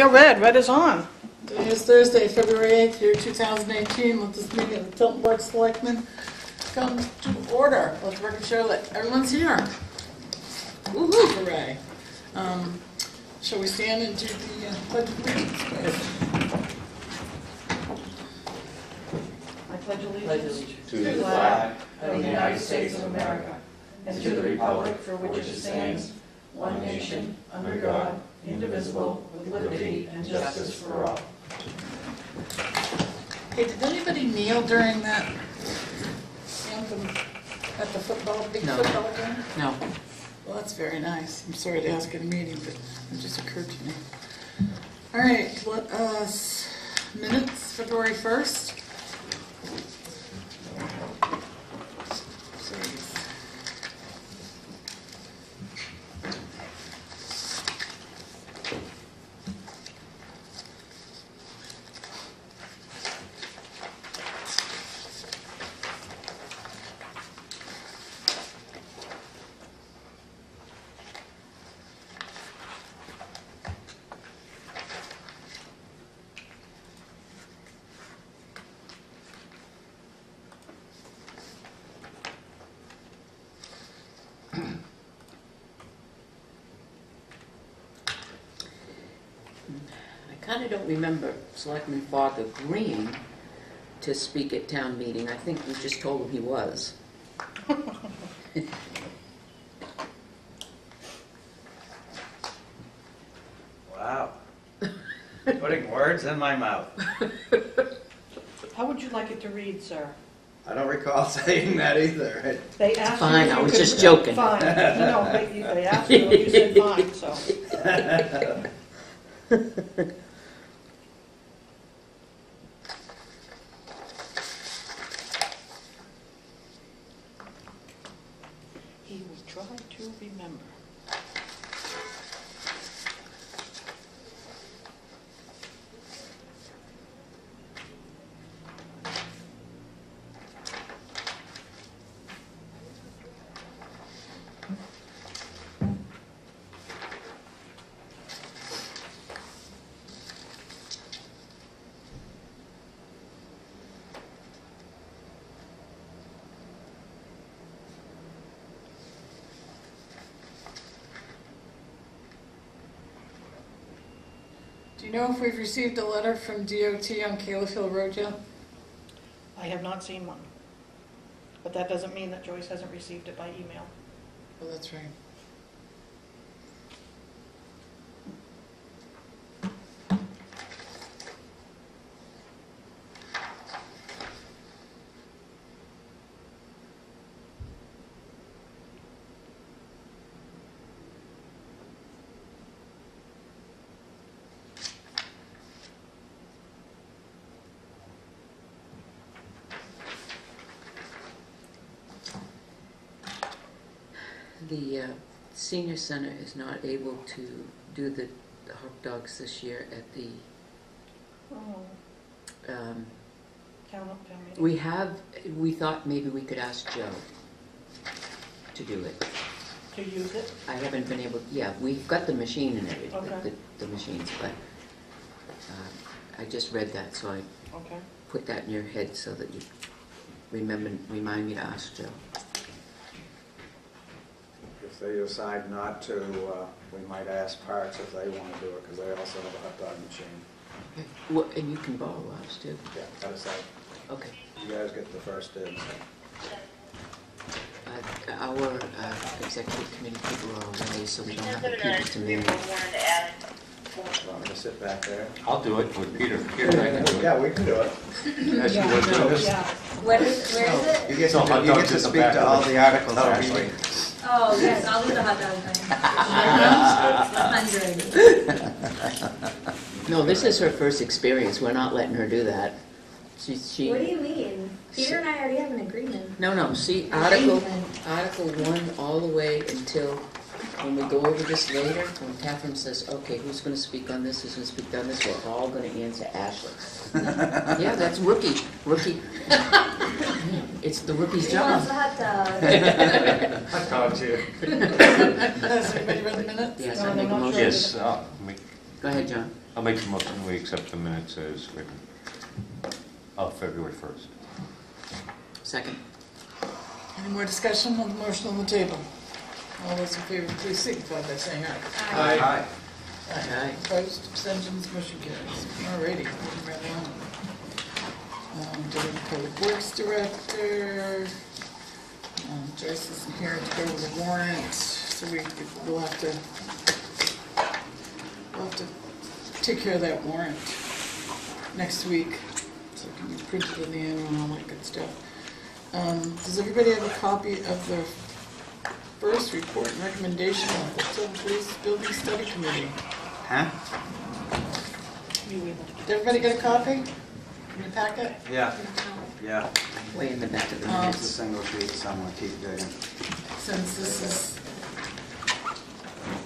Yeah, red is on. Today is Thursday, February 8th, year 2018. Let this meeting of the Tilton Board of Selectmen come to order. Let the record show that everyone's here. Woohoo, hooray. Shall we stand and do the pledge of allegiance, please? I pledge allegiance to the flag of the United States of America and to the republic for which it stands, one nation, under God, indivisible, with liberty and justice for all. Hey, did anybody kneel during that anthem at the football game? No. Well, that's very nice. I'm sorry to ask at a meeting, but it just occurred to me. All right, let us, minutes, February 1st. I kind of don't remember Selectman Fogg agreeing to speak at town meeting. I think we just told him he was. Wow. Putting words in my mouth. How would you like it to read, sir? I don't recall saying that either. They asked Fine, you if I you was could- just joking. Fine. No, they asked you, and you said fine, so. He will try to remember. Do you know if we've received a letter from DOT on Caleb Hill Road yet? I have not seen one. But that doesn't mean that Joyce hasn't received it by email. Oh, that's right. The senior center is not able to do the hot dogs this year at the, Town meeting. we thought maybe we could ask Joe to do it. To use it? I haven't been able, yeah, we've got the machine and everything, Okay. the machines, but I just read that, so I Okay. put that in your head so that you remind me to ask Joe. If they decide not to, we might ask Parks if they want to do it, because they also have a hot dog machine. Okay. Well, and you can borrow ours too. Yeah, cut us out. Okay. You guys get the first dibs. Our executive committee people are away, so we don't have the people to meet. Want me to sit back there? I'll do it with Peter. Peter and I can do it. Yeah, we can do it. Yes, you would do it. Yeah. Where is it? You get So hot to, you dogs get to at the speak back to of all the- the articles, Oh, actually. Oh, yes, I'll do the hot dog thing. 100. No, this is her first experience. We're not letting her do that. She. What do you mean? Peter and I already have an agreement. No, see, Article 1 all the way until when we go over this later, when Catherine says, okay, who's going to speak on this, who's going to speak on this, we're all going to answer Ashley. Yeah, that's rookie. It's the rookie's Who wants job. a hot dog? Hot dogs here. Has everybody read the minutes? Yes, No, I make a I'm not motion. sure. Yes, Go ahead, John. I'll make the motion, we accept the minutes as written of February 1st. Second. Any more discussion on the motion on the table? All those in favor, please signify by saying aye. Aye. Aye. Opposed, abstentions, motion carries. Alrighty, moving right along. Doing Public Works Director. Joyce isn't here to go over the warrant, so we'll have to take care of that warrant next week, so it can be printed in the annual and all that good stuff. Does everybody have a copy of the first report and recommendation of the Tilton Police Building Study Committee? Huh? Did everybody get a copy in your packet? Yeah, yeah. Way in the back of the Um, It's a minutes. single sheet, someone keep digging. Since this is,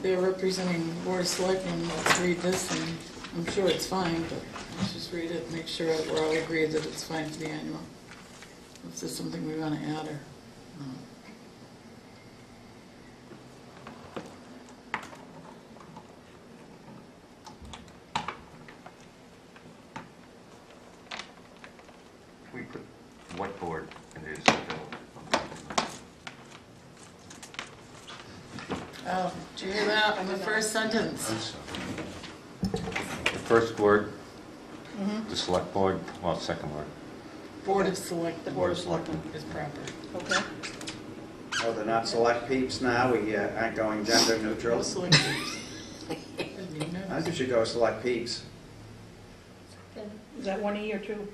they're representing the Board of Selectmen, let's read this, and I'm sure it's fine, but let's just read it, and make sure that we're all agreed that it's fine for the annual. If there's something we want to add or not. We put what board it is. Oh, did you hear that on the first sentence? The first word, the select board, well, second word. Board of Select, The Board of Selectmen. is proper. Okay. Oh, they're not select peeps now, we aren't going gender neutral? Board of Select. Didn't even I think notice. we should go select peeps, Is that 1E or 2?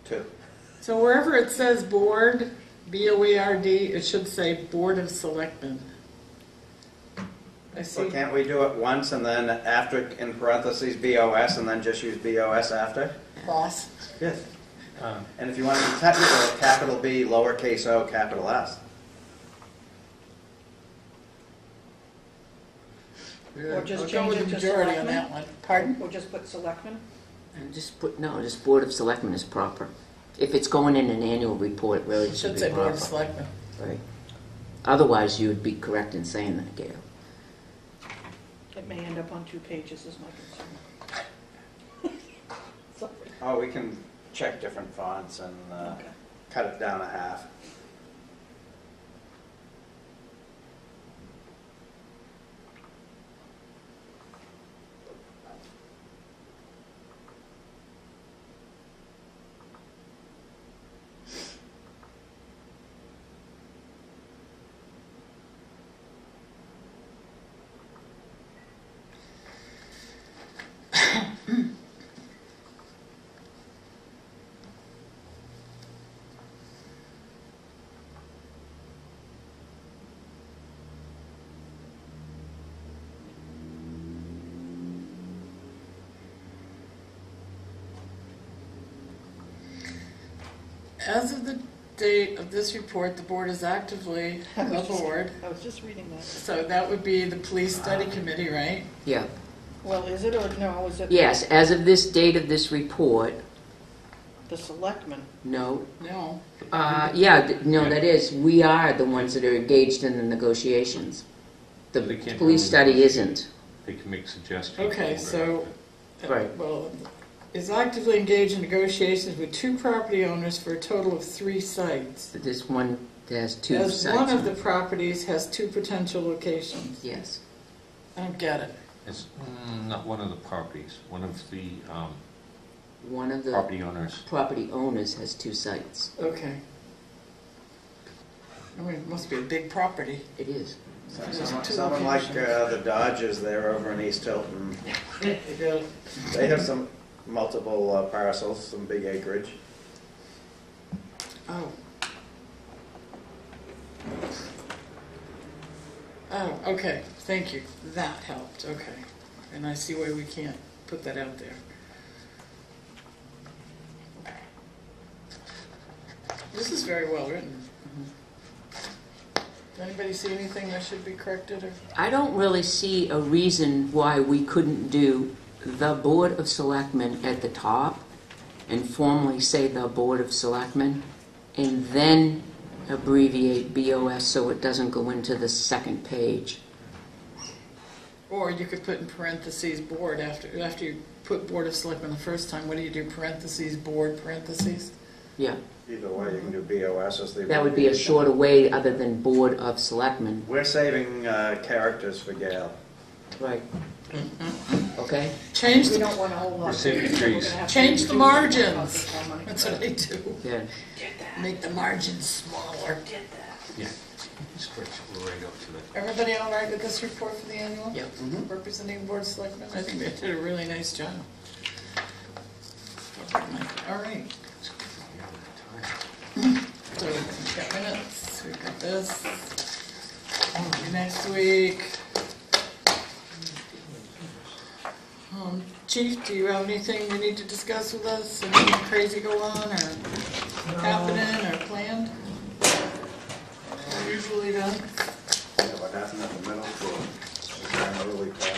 too. So wherever it says Board, B-O-E-R-D, it should say Board of Selectmen. I see. So can't we do it once and then after, in parentheses, BOS, and then just use BOS after? Boss. Yes. And if you want to be technical, capital B, lowercase o, capital S. Or just I'll go change with it the to majority on Selectmen? that one. Pardon? Or just put selectmen? And just Board of Selectmen is proper. If it's going in an annual report, it really It should should be say Board of proper. Selectmen. Right. Otherwise, you would be correct in saying that, Gail. It may end up on 2 pages is my concern. Sorry. Oh, we can check different fonts and Okay. cut it down a half. As of the date of this report, the board is actively the board. I was just reading that. So that would be the police study committee, right? Yeah. Well, is it or no, is it? Yes, as of this date of this report, The selectmen. no. No. No, that is, we are the ones that are engaged in the negotiations. The They can't police really study negotiate. isn't. They can make suggestions. Okay, so, Right. well, is actively engaged in negotiations with 2 property owners for a total of 3 sites. This one has 2 As sites. one of on the it. properties has 2 potential locations. Yes. I don't get it. It's not one of the properties, one of the One of the property owners. property owners has 2 sites. Okay. I mean, it must be a big property. It is. Someone like the Dodgers there over in East Tilton, They do. they have some multiple parcels, some big acreage. Oh. Oh, okay, thank you. That helped, okay. And I see why we can't put that out there. This is very well written. Does anybody see anything that should be corrected or? I don't really see a reason why we couldn't do the Board of Selectmen at the top and formally say the Board of Selectmen and then abbreviate BOS so it doesn't go into the second page. Or you could put in parentheses board after you put Board of Selectmen the first time. What do you do? Parentheses board parentheses. Yeah, Either way, you can do BOS as the. that would be a shorter way other than Board of Selectmen. We're saving characters for Gail. Right. Okay? Change We the don't want a whole lot. We're saving trees. Change the margins. That's what I do. Yeah. Get that. Make the margins smaller. Get that. Yeah. Switch right up to the. Everybody all right with this report for the annual? Yep. Representing Board of Selectmen? I think they did a really nice job. All right. So we've got minutes, we've got this. Next week. Chief, do you have anything you need to discuss with us? Anything crazy go on or happening or planned? Usually done. Yeah, what happened at the middle school? It's kind of really bad.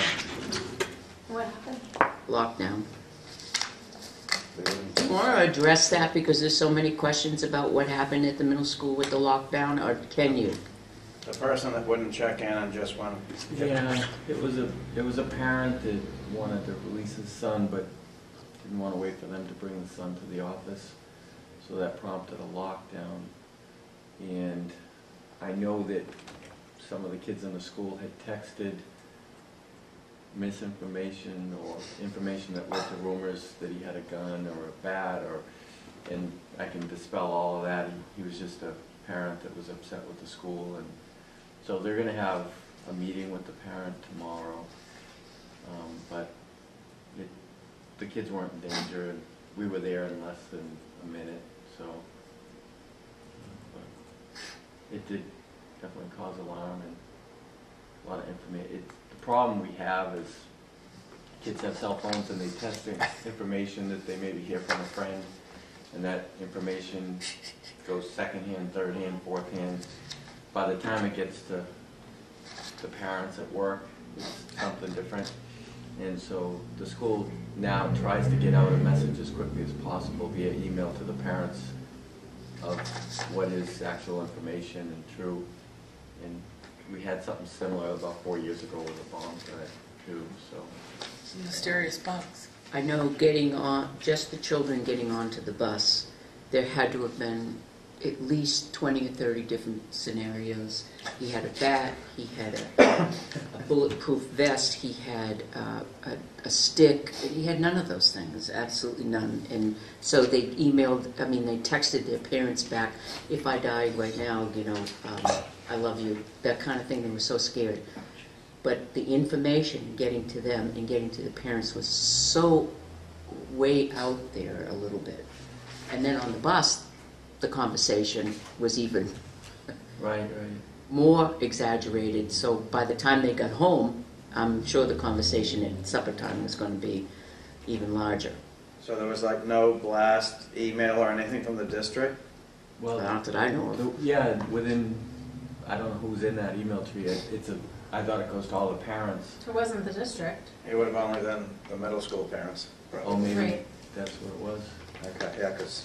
What happened? Lockdown. They You want to address that because there's so many questions about what happened at the middle school with the lockdown, or can you? The person that wouldn't check in and just went. Yeah, it was a parent that wanted to release his son, but didn't want to wait for them to bring the son to the office. So that prompted a lockdown. And I know that some of the kids in the school had texted misinformation or information that led to rumors that he had a gun or a bat, and I can dispel all of that. He was just a parent that was upset with the school, and so they're going to have a meeting with the parent tomorrow. But the kids weren't in danger, and we were there in less than a minute, so but it did definitely cause alarm and a lot of information. The problem we have is kids have cell phones and they test information that they maybe hear from a friend, and that information goes second-hand, third-hand, fourth-hand. By the time it gets to the parents at work, it's something different. And so the school now tries to get out a message as quickly as possible via email to the parents of what is actual information and true. And we had something similar about 4 years ago with a bomb threat too, so. Mysterious box. I know getting on, just the children getting onto the bus, there had to have been at least 20 or 30 different scenarios. He had a bat, he had a bulletproof vest, he had a stick. He had none of those things, absolutely none. And so they they texted their parents back, if I died right now, I love you, that kind of thing. They were so scared. But the information getting to them and getting to the parents was so way out there a little bit. And then on the bus, the conversation was even Right. more exaggerated. So by the time they got home, I'm sure the conversation at supper time was going to be even larger. So there was like no blast email or anything from the district? Well, Not that I know of. yeah, within, I don't know who's in that email tree. I thought it goes to all the parents. It wasn't the district. It would have only been the middle school parents, Oh, probably. maybe Right. that's what it was. Okay, yeah, because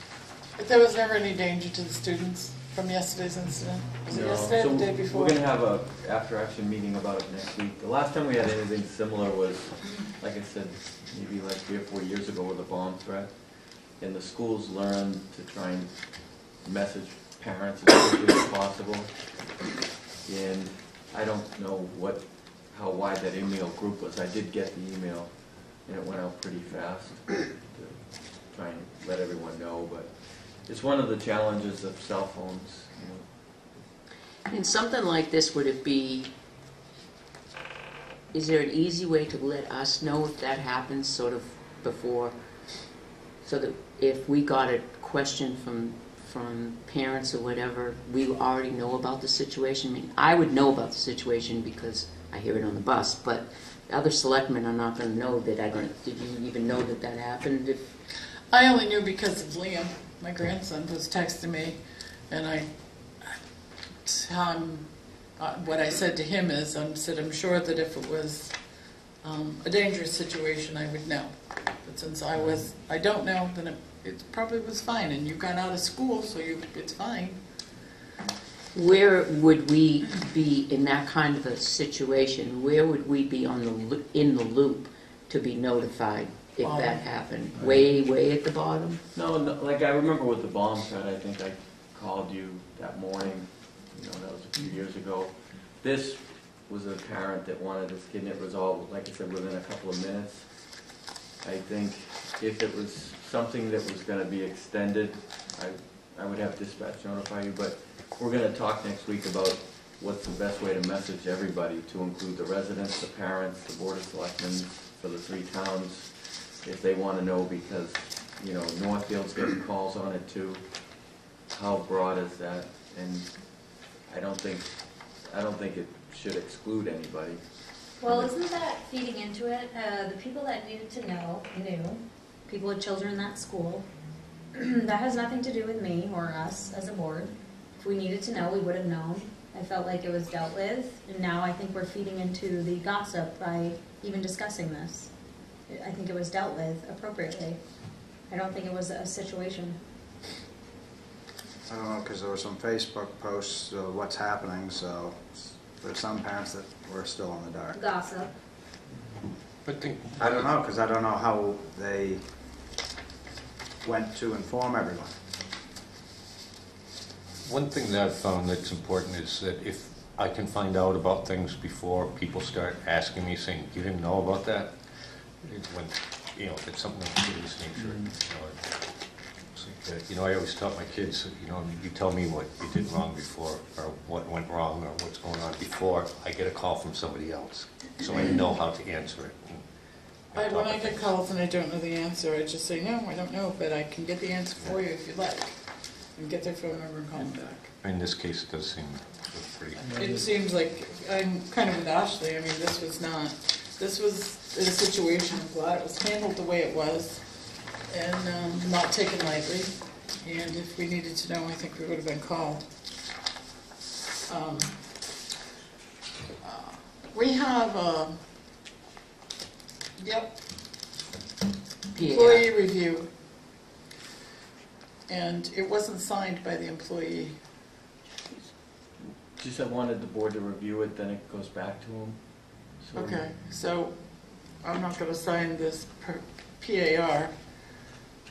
But there was never any danger to the students from yesterday's incident? Was it yesterday or the day before? We're going to have a after-action meeting about it next week. The last time we had anything similar was, like I said, maybe like 3 or 4 years ago with a bomb threat. And the schools learned to try and message parents as quickly as possible. And I don't know how wide that email group was. I did get the email, and it went out pretty fast to try and let everyone know. But it's one of the challenges of cell phones. In something like this, is there an easy way to let us know if that happens sort of before, so that if we got a question from parents or whatever, we already know about the situation? I mean, I would know about the situation because I hear it on the bus, but other selectmen are not going to know that did you even know that happened? I only knew because of Liam. My grandson was texting me, and what I said to him is, I'm sure that if it was a dangerous situation, I would know. But since I don't know, then it probably was fine. And you got out of school, so it's fine. Where would we be in that kind of a situation? Where would we be in the loop to be notified if Bottom. that happened? Way at the bottom? No, like I remember with the bomb threat, I think I called you that morning, that was a few years ago. This was a parent that wanted this getting it resolved, like I said, within a couple of minutes. I think if it was something that was gonna be extended, I would have dispatch notify you, but we're gonna talk next week about what's the best way to message everybody, to include the residents, the parents, the board of selectmen for the 3 towns, if they wanna know, because, Northfield's getting calls on it too. How broad is that? And I don't think it should exclude anybody. Well, isn't that feeding into it? The people that needed to know knew. People with children in that school. That has nothing to do with me or us as a board. If we needed to know, we would have known. I felt like it was dealt with, and now I think we're feeding into the gossip by even discussing this. I think it was dealt with appropriately. I don't think it was a situation. I don't know, because there were some Facebook posts of what's happening, so there's some parents that were still in the dark. Gossip. But I don't know, because I don't know how they went to inform everyone. one thing that I've found that's important is that if I can find out about things before people start asking me, saying, you didn't know about that? It's when, if it's something of serious nature, it's like, I always taught my kids, you tell me what you did wrong before, or what went wrong, or what's going on before I get a call from somebody else, so I know how to answer it. When I get calls and I don't know the answer, I just say, no, I don't know, but I can get the answer for you if you like. And get their phone number and call them back. In this case, it does seem pretty... It seems like, I'm kind of with Ashley, I mean, this was a situation, I'm glad it was handled the way it was, and not taken lightly. And if we needed to know, I think we would have been called. We have, employee review. And it wasn't signed by the employee. Just I wanted the board to review it, then it goes back to them. So Okay, so I'm not gonna sign this PAR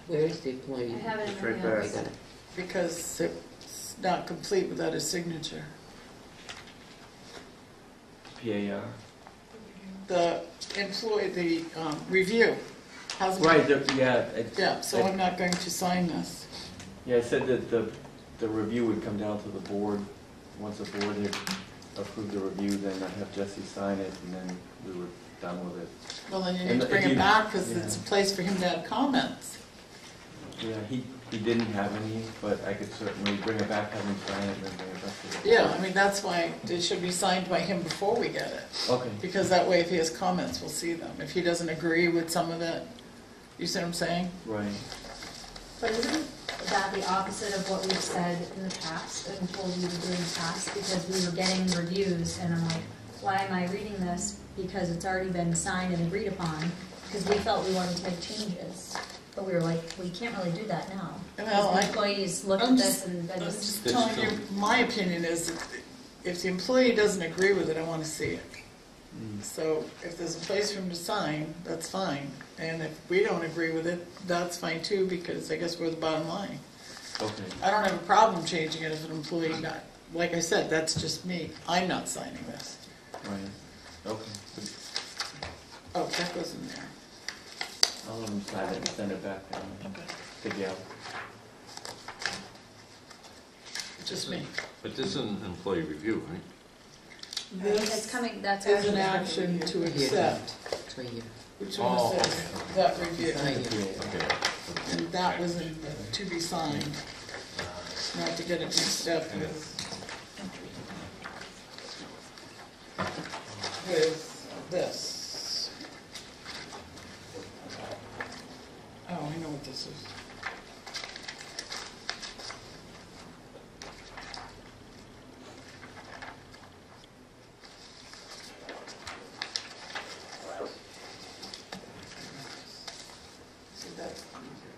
Where is the employee? I have it in It's my right there. notes. because it's not complete without his signature. PAR. The review hasn't. Right, yeah. Yeah, so I'm not going to sign this. Yeah, I said that the review would come down to the board. Once the board had approved the review, then I'd have Jesse sign it, and then we were done with it. Well, then you And need to bring if it you- back, because yeah. it's a place for him to add comments. Yeah, he didn't have any, but I could certainly bring it back, have him sign it, and then bring it back to the board. Yeah, I mean, that's why it should be signed by him before we get it. Okay. Because that way, if he has comments, we'll see them. If he doesn't agree with some of it, you see what I'm saying? Right. But isn't that the opposite of what we've said in the past and told you to do in the past? Because we were getting reviews and I'm like, why am I reading this? Because it's already been signed and agreed upon, because we felt we wanted to make changes. But we were like, well, you can't really do that now. Well, Because the employees looked I'm at just- this and been I'm just, just It's telling true. you, my opinion is that if the employee doesn't agree with it, I want to see it. So if there's a place for him to sign, that's fine. And if we don't agree with it, that's fine too, because I guess we're the bottom line. Okay. I don't have a problem changing it if an employee not, like I said, that's just me. I'm not signing this. Right. Okay. Oh, that goes in there. I'll let him sign it and send it back down to Gail. Just me. But this is an employee review, right? it's coming, that's Is an actually- action to accept. It's right here. Which one is this? That review. Right here. Okay. And that was to be signed, not to get it mixed up with this. Oh, I know what this is. See, that's the review.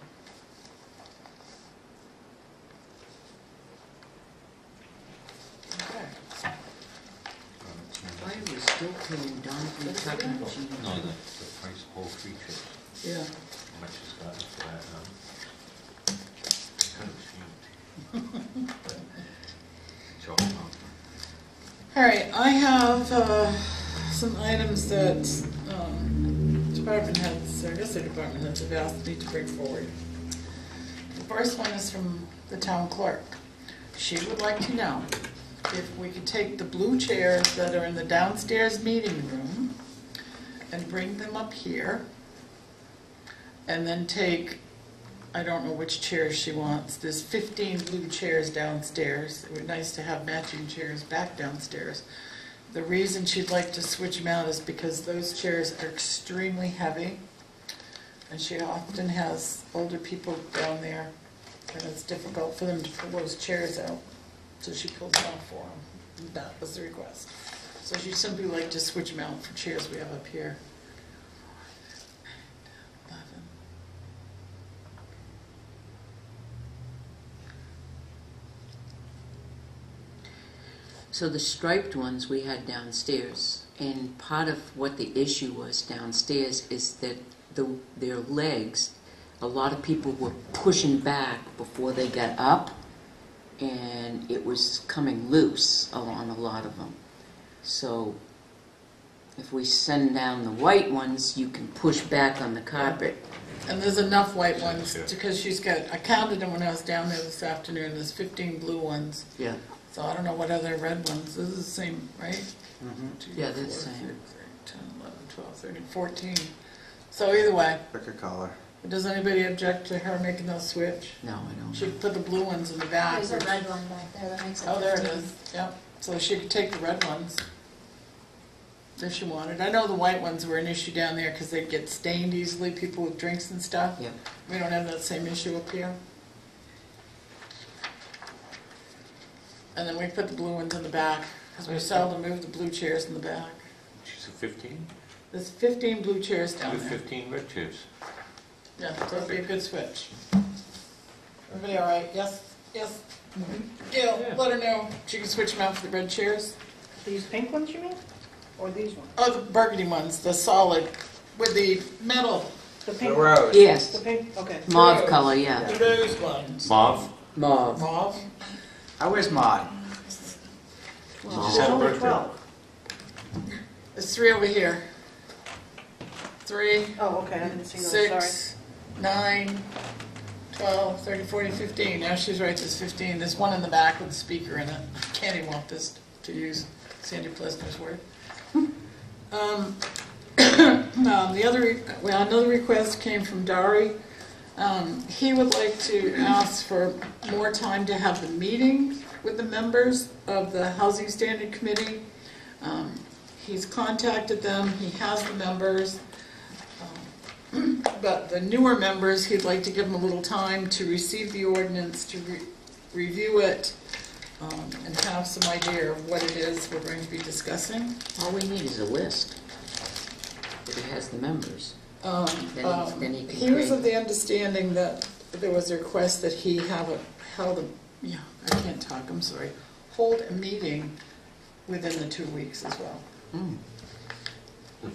Okay, and Don's been talking to you. No, the price of whole three chips. Yeah. How much is gotten for that now? Kind of ashamed. But it's all wrong. All right, I have some items that department heads, or I guess the department heads have asked me to bring forward. The first one is from the town clerk. She would like to know if we could take the blue chairs that are in the downstairs meeting room and bring them up here, and then take, I don't know which chairs she wants. There's 15 blue chairs downstairs. It would be nice to have matching chairs back downstairs. The reason she'd like to switch them out is because those chairs are extremely heavy, and she often has older people down there, and it's difficult for them to pull those chairs out. So she pulls them out for them. That was the request. So she'd simply like to switch them out for chairs we have up here. 11. So the striped ones we had downstairs, and part of what the issue was downstairs is that their legs, a lot of people were pushing back before they got up, and it was coming loose on a lot of them. So if we send down the white ones, you can push back on the carpet. And there's enough white ones, Yeah. because she's got, I counted them when I was down there this afternoon, there's 15 blue ones. Yeah. So I don't know what other red ones, this is the same, right? Mhm. 2, Yeah, they're the 4, same. 6, 8, 10, 11, 12, 13, 14. So either way, Pick a color. does anybody object to her making those switch? No, I don't. She could put the blue ones in the back. There's a red one back there that makes it. Oh, there it 15. is, yep. So she could take the red ones if she wanted. I know the white ones were an issue down there because they get stained easily, people with drinks and stuff. Yeah. We don't have that same issue up here. And then we put the blue ones in the back, because we seldom move the blue chairs in the back. She's a 15? There's 15 blue chairs Do down there. 15 red chairs. Yeah, so it'd be a good switch. Everybody all right? Yes? Yes? Gail, Yeah. let her know. She can switch them out for the red chairs. These pink ones you mean? Or these ones? Oh, the burgundy ones, the solid, with the metal. The The pink? rose. The Yes, pink, okay. mauve color, yeah. The rose ones. Mauve? Mauve. Mauve. I wears mine. You There's just had a only birthday. 12. There's 3 over here. 3, Oh, okay, I didn't see those, sorry. 6, 9, 12, 13, 14, 15. Now she's right, there's 15. There's one in the back with a speaker in it. Can't even want this to use Sandy Plesner's word. Another request came from Dari. He would like to ask for more time to have the meeting with the members of the Housing Standard Committee. He's contacted them, he has the members, but the newer members, he'd like to give them a little time to receive the ordinance, to review it, and have some idea of what it is we're going to be discussing. All we need is a list that has the members. Then he can He was create- of the understanding that there was a request that he hold a meeting within the 2 weeks as well. Mm.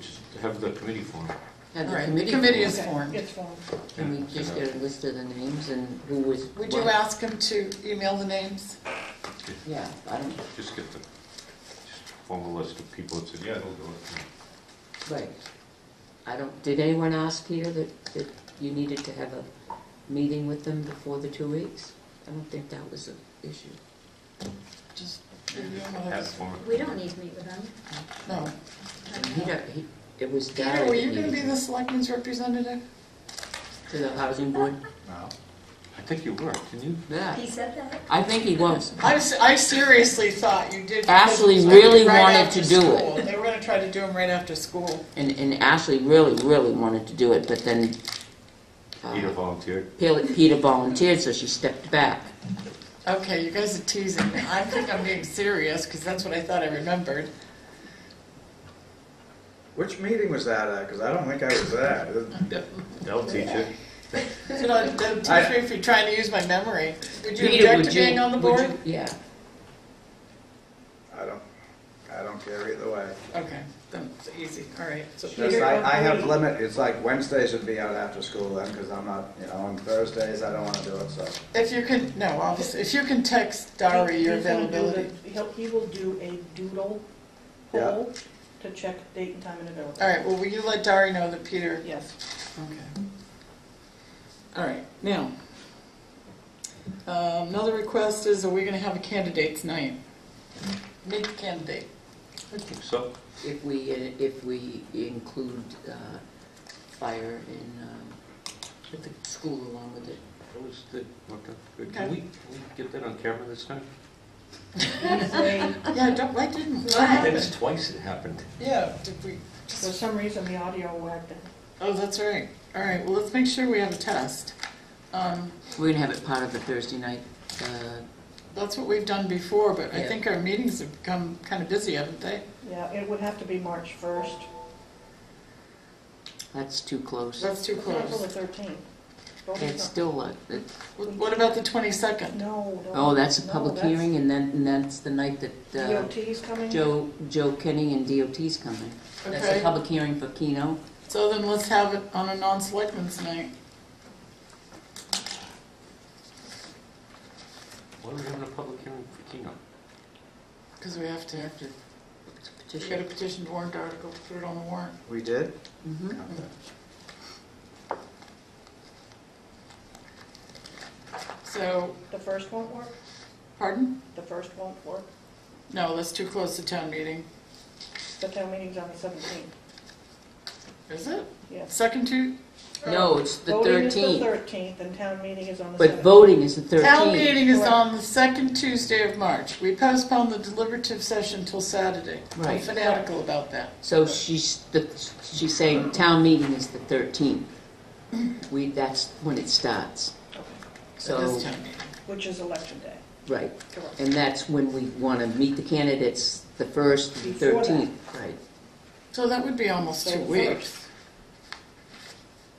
Just have the committee form. Have All the right, committee. the committee form. is Okay, formed. it's formed. Can we just get a list of the names and who was Would you what? ask him to email the names? Yeah, I don't, Just get the, just form a list of people that said, yeah, they'll do it. right. I don't, did anyone ask here that you needed to have a meeting with them before the 2 weeks? I don't think that was an issue. Just review them. Have it for We don't need to meet with them. No. It was Peter, Gary were that you going to be needed the selectmen's representative? to the housing board. No. I think you were, didn't you? Yeah, He said that. I think he was. I seriously thought you did. Ashley because it was gonna be really right wanted after to do it. school. They were going to try to do them right after school. And Ashley really wanted to do it, but then Peter volunteered. Peter volunteered, so she stepped back. Okay, you guys are teasing me. I think I'm being serious because that's what I thought I remembered. Which meeting was that at? Because I don't think I was there. They'll teach you. You know, don't teach me if you're trying to use my memory. Would you Peter, object would to you- being on the would board? you- Yeah. I don't care either way. Okay. then it's easy, all right. So Just, Peter, I have limit, it's like Wednesdays would be out after school then, because I'm not, on Thursdays, I don't want to do it, so. if you can, no, obviously, if you can text Dari your He's gonna do availability. he will do a doodle Yeah. poll to check date and time and availability. All right, well, will you let Dari know that Peter? Yes. Okay. All right, now, another request is, are we gonna have a candidates night? Meet the candidate. I think so. If we include fire at the school along with it. That was the, okay, good. Okay. Can we get that on camera this time? Yeah, why didn't we? That's twice it happened. Yeah, did we? For some reason, the audio whacked it. Oh, that's right. All right, well, let's make sure we have a test. We're gonna have it part of the Thursday night. That's what we've done before, but I Yeah. think our meetings have become kind of busy, haven't they? Yeah, it would have to be March 1st. That's too close. That's too Until the close. 13th. It's still What about the 22nd? No. oh, that's a no, public that's- hearing, and that's the night that DOT's coming? Joe Kenny and DOT's coming. That's a Okay, public hearing for Keno. so then let's have it on a non-selectmen's night. Why are we having a public hearing for Keno? Because we have to, It's a we petition. got a petitioned warrant article to put it on the warrant. We did? Mhm. Okay. So, The first won't work? pardon? The first won't work? No, that's too close to town meeting. The town meeting's on the 17th. Is it? Yes. Second to, No, it's the Voting is the 13th. 13th and town meeting is on the 17th. But voting is the 13th. town meeting is Correct. on the second Tuesday of March. We postponed the deliberative session till Saturday. I'm Right. fanatical about that. So she's saying town meeting is the 13th. That's when it starts. Okay. It So, is town meeting. Which is election day. right. Correct. And that's when we want to meet the candidates, the 1st and the Before that. 13th. Right. So that would be almost So 2 the weeks.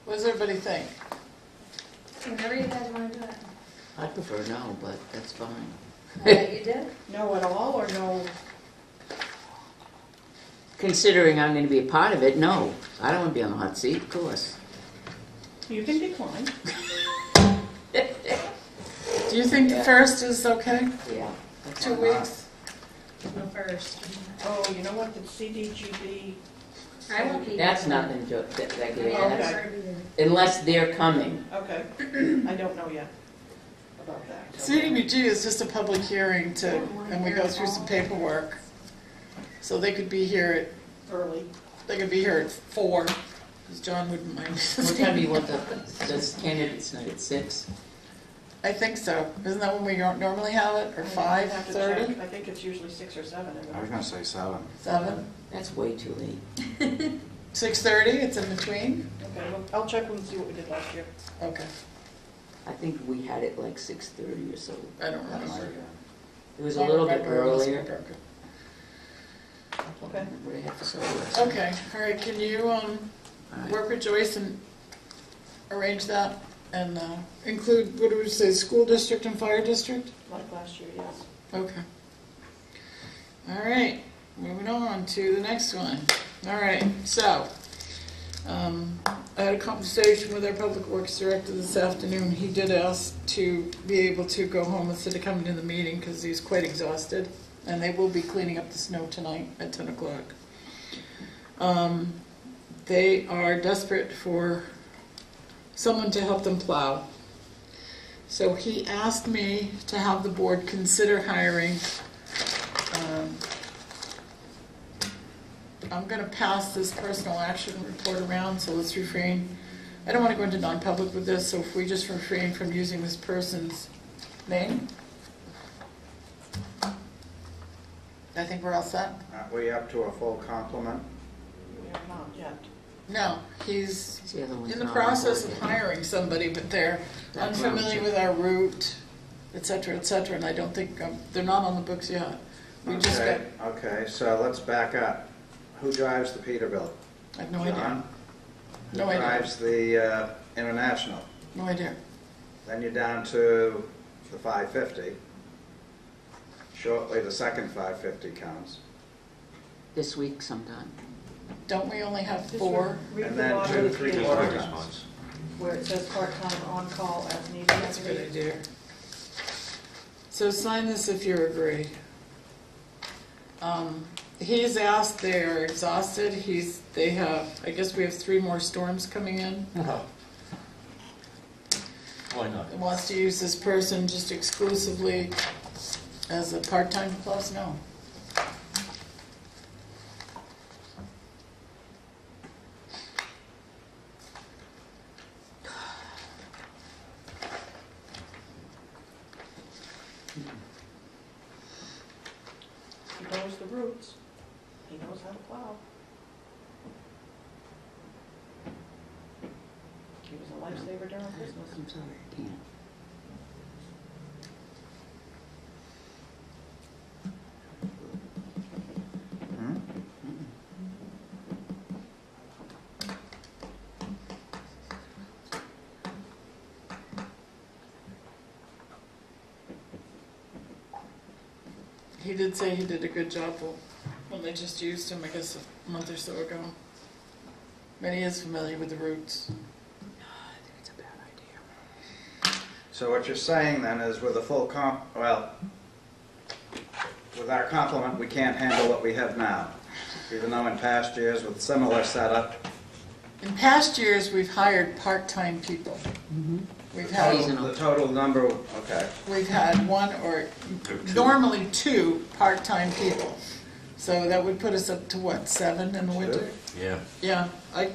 What does everybody think? Whenever you guys want to do it. I prefer no, but that's fine. You do? No at all, or no? Considering I'm going to be a part of it, no. I don't want to be on the hot seat, of course. You can decline. Do you think the first is okay? Yeah. 2 weeks? The first. Oh, you know what, the CDGB, I won't be. That's nothing, that I good. mean, Okay. that's already there. Unless they're coming. okay. I don't know yet about that. CDBG is just a public hearing and we go through some paperwork. So they could be here Early. at 4, because John wouldn't mind. What time do you want the candidates night, at 6? I think so. Isn't that when we normally have it, or I have to 5:30? check. I think it's usually 6 or 7. isn't I was it? gonna say 7. 7? That's way too late. 6:30, it's in between? Okay, well, I'll check and see what we did last year. Okay, I think we had it like 6:30 or so. I don't That might remember. have been. It was a little bit earlier. Okay. What I have to say. Okay, all right, can you work with Joyce and arrange that? And include, what do we say, school district and fire district? Like last year, yes. Okay. All right, moving on to the next one. All right, so, I had a conversation with our public works director this afternoon. He did ask to be able to go home instead of coming to the meeting because he's quite exhausted. And they will be cleaning up the snow tonight at 10 o'clock. They are desperate for someone to help them plow. So he asked me to have the board consider hiring. I'm going to pass this personal action report around, so let's refrain. I don't want to go into non-public with this, so if we just refrain from using this person's name, I think we're all set. Aren't we up to a full complement? We are not yet. No, he's The other one's in the not on process board of yet. hiring somebody, but they're That's unfamiliar right. with our route, et cetera, and I don't think, they're not on the books yet. We just got, Okay, so let's back up. Who drives the Peterbilt? I have no idea, John? No Who idea. drives the International? no idea. Then you're down to the 550. Shortly, the second 550 comes. This week sometime. Don't we only have 4? Read And the then bottom 2 of the page 3/4 Response. tons. where it says part-time on-call as needed. That's a good idea. So sign this if you agree. He's asked, they're exhausted, they have, I guess we have 3 more storms coming in. Why not? He wants to use this person just exclusively as a part-time plus, no. He knows the routes. He knows how to plow. He was a lifesaver during Christmas. I'm sorry, I can't. Hmm? He did say he did a good job when they just used him, I guess, a month or so ago. But he is familiar with the routes. I think it's a bad idea. So what you're saying then is with a full with our complement, we can't handle what we have now. Even though in past years with similar setup, In past years, we've hired part-time people. We've had, the total number, okay. we've had 1 or normally 2 part-time people. So that would put us up to what, 7 in the winter? Yeah. Yeah,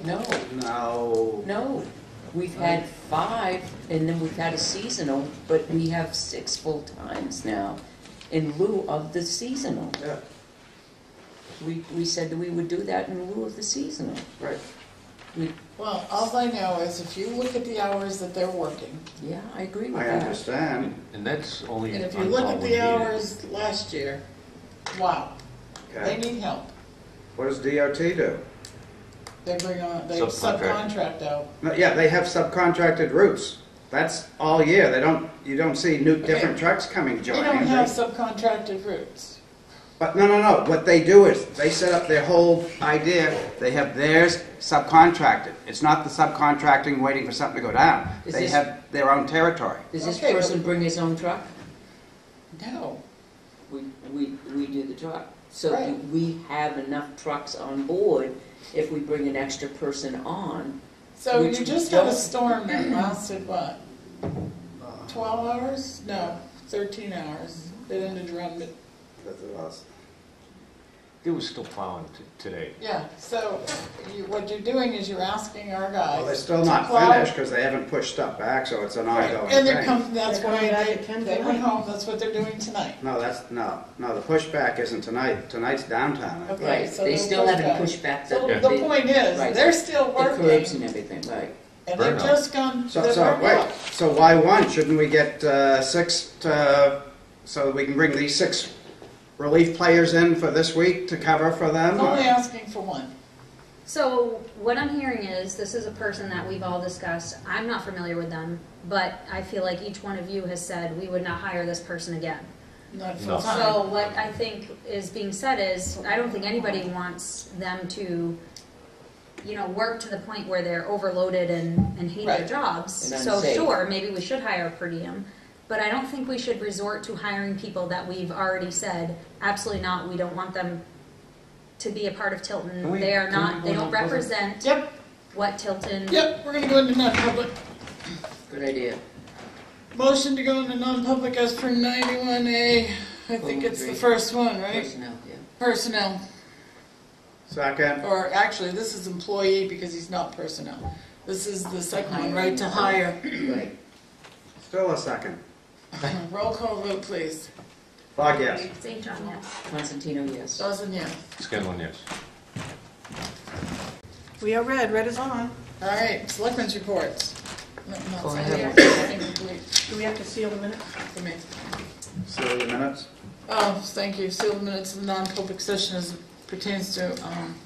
No, No. we've had 5, and then we've had a seasonal, but we have 6 full-times now in lieu of the seasonal. Yeah, We said that we would do that in lieu of the seasonal. right. well, all I know is if you look at the hours that they're working, Yeah, I agree with I that. understand. And that's only and on if you look call at when the needed. hours last year, wow, they Okay. need help. What does DOT do? They bring on, they Subcontract. subcontract out. No, yeah, they have subcontracted routes. That's all year. You don't see different trucks coming We joining. don't have subcontracted routes. But no. What they do is they set up their whole idea. They have theirs subcontracted. It's not the subcontracting waiting for something to go down. Is They this- have their own territory. Does this Okay, but- person bring his own truck? No. We do the truck. So do Right. we have enough trucks on board if we bring an extra person on? So Which you just we had a don't. storm that lasted what? 12 hours? No, 13 hours. It ended around mid. It was still plowing today. Yeah, so what you're doing is you're asking our guys. Well, they're still to not plow- finished because they haven't pushed stuff back, so it's an Right, ongoing and they're thing. coming, that's They're why coming back they, at 10 they went tonight. home, that's what they're doing tonight. No, the pushback isn't tonight. Tonight's downtown. Okay, Right, so they they'll still push haven't back. pushed back So the, the point is, right. they're still the curbs working, and everything, right? and they've Burnout. just gone, So, they're so burned wait. out. So why 1? Shouldn't we get 6 so that we can bring these 6 relief players in for this week to cover for them? I'm only asking for 1. So what I'm hearing is, this is a person that we've all discussed. I'm not familiar with them, but I feel like each one of you has said we would not hire this person again. Not No. full time. So what I think is being said is, I don't think anybody wants them to, work to the point where they're overloaded and hate their Right. jobs. And So unsafe. sure, maybe we should hire a per diem, but I don't think we should resort to hiring people that we've already said, absolutely not, we don't want them to be a part of Tilton. Can we- They are can not, we they go don't non-public? represent Yep, what Tilton. yep, we're gonna go into non-public. Good idea. Motion to go into non-public as per 91A, I think it's the first one, right? Personnel, yeah. Personnel, Second. or actually, this is employee because he's not personnel. This is the second one, right, to hire. Right. Still a second. Roll call vote, please. Bog, yes. St. John, yes. Constantino, yes. Dozen, yes. Scanlon, yes. We are red. Red is on. All right, selectmen's reports. No, not Oh, I selectmen's have reports, incomplete Do we have to seal the minutes? for me. Seal the minutes. Oh, thank you. Seal the minutes of the non-public session as it pertains to